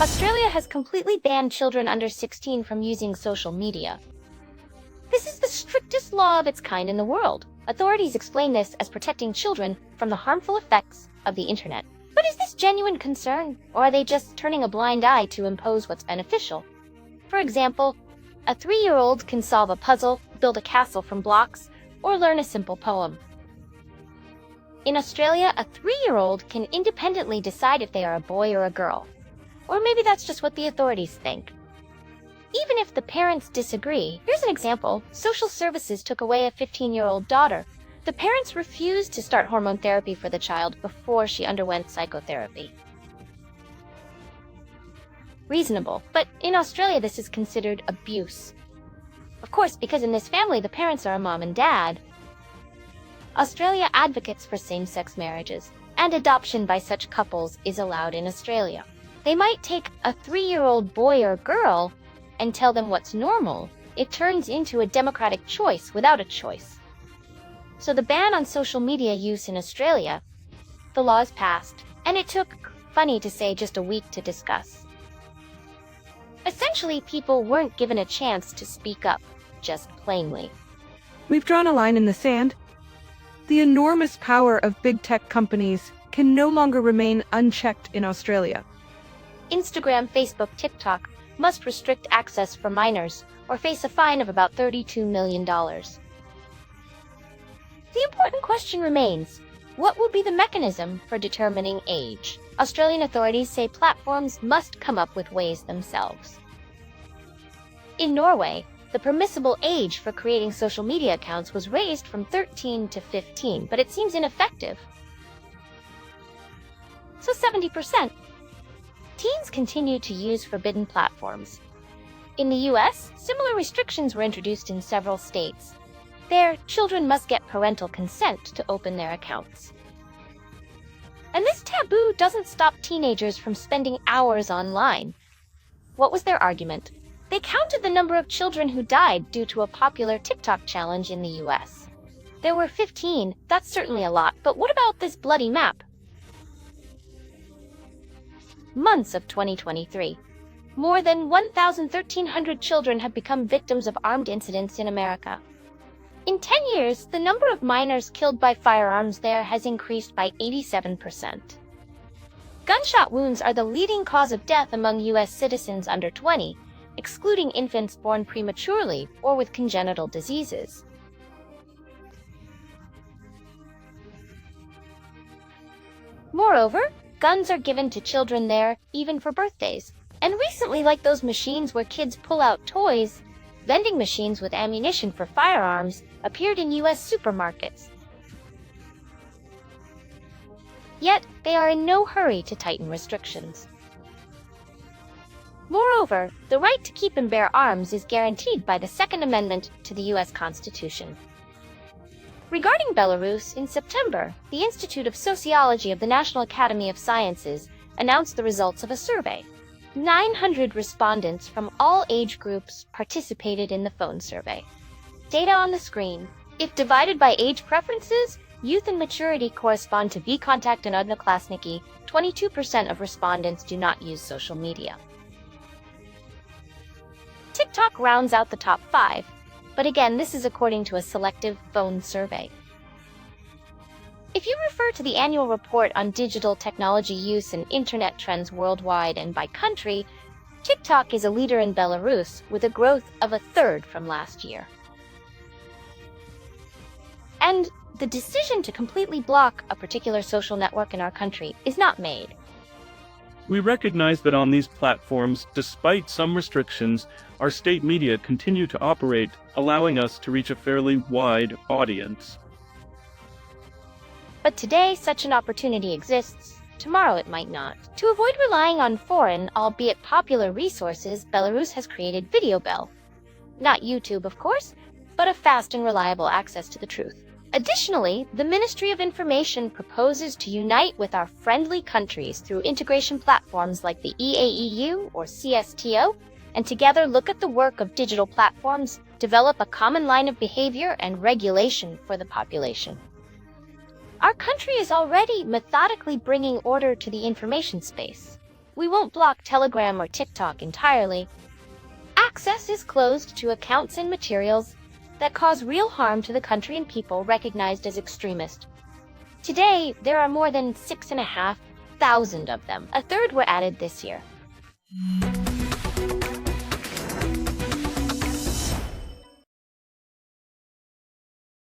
Australia has completely banned children under 16 from using social media. This is the strictest law of its kind in the world. Authorities explain this as protecting children from the harmful effects of the internet. But is this genuine concern, or are they just turning a blind eye to impose what's beneficial? For example, a 3-year-old can solve a puzzle, build a castle from blocks, or learn a simple poem. In Australia, a 3-year-old can independently decide if they are a boy or a girl. Or maybe that's just what the authorities think. Even if the parents disagree, here's an example. Social services took away a 15-year-old daughter. The parents refused to start hormone therapy for the child before she underwent psychotherapy. Reasonable, but in Australia this is considered abuse. Of course, because in this family the parents are a mom and dad. Australia advocates for same-sex marriages, and adoption by such couples is allowed in Australia. They might take a 3-year-old boy or girl and tell them what's normal. It turns into a democratic choice without a choice. So the ban on social media use in Australia, the law is passed, and it took, funny to say, just a week to discuss. Essentially, people weren't given a chance to speak up, just plainly. We've drawn a line in the sand. The enormous power of big tech companies can no longer remain unchecked in Australia. Instagram, Facebook, TikTok must restrict access for minors or face a fine of about $32 million. The important question remains, what will be the mechanism for determining age? Australian authorities say platforms must come up with ways themselves. In Norway, the permissible age for creating social media accounts was raised from 13 to 15, but it seems ineffective. So 70%. Teens continue to use forbidden platforms. In the US, similar restrictions were introduced in several states. There, children must get parental consent to open their accounts. And this taboo doesn't stop teenagers from spending hours online. What was their argument? They counted the number of children who died due to a popular TikTok challenge in the US. There were 15, that's certainly a lot, but what about this bloody map? Months of 2023. More than 1,1300 children have become victims of armed incidents in America. In 10 years, the number of minors killed by firearms there has increased by 87%. Gunshot wounds are the leading cause of death among U.S. citizens under 20, excluding infants born prematurely or with congenital diseases. Moreover, guns are given to children there, even for birthdays. And recently, like those machines where kids pull out toys, vending machines with ammunition for firearms appeared in U.S. supermarkets. Yet, they are in no hurry to tighten restrictions. Moreover, the right to keep and bear arms is guaranteed by the Second Amendment to the U.S. Constitution. Regarding Belarus, in September, the Institute of Sociology of the National Academy of Sciences announced the results of a survey. 900 respondents from all age groups participated in the phone survey. Data on the screen. If divided by age preferences, youth and maturity correspond to vkontakty and odnoklasniki. 22% of respondents do not use social media. TikTok rounds out the top 5, but again, this is according to a selective phone survey. If you refer to the annual report on digital technology use and internet trends worldwide and by country, TikTok is a leader in Belarus with a growth of 1/3 from last year. And the decision to completely block a particular social network in our country is not made. We recognize that on these platforms, despite some restrictions, our state media continue to operate, allowing us to reach a fairly wide audience. But today, such an opportunity exists. Tomorrow, it might not. To avoid relying on foreign, albeit popular resources, Belarus has created VideoBell. Not YouTube, of course, but a fast and reliable access to the truth. Additionally, the Ministry of Information proposes to unite with our friendly countries through integration platforms like the EAEU or CSTO, and together look at the work of digital platforms, develop a common line of behavior and regulation for the population. Our country is already methodically bringing order to the information space. We won't block Telegram or TikTok entirely. Access is closed to accounts and materials that cause real harm to the country and people recognized as extremist. Today, there are more than 6,500 of them. A third were added this year.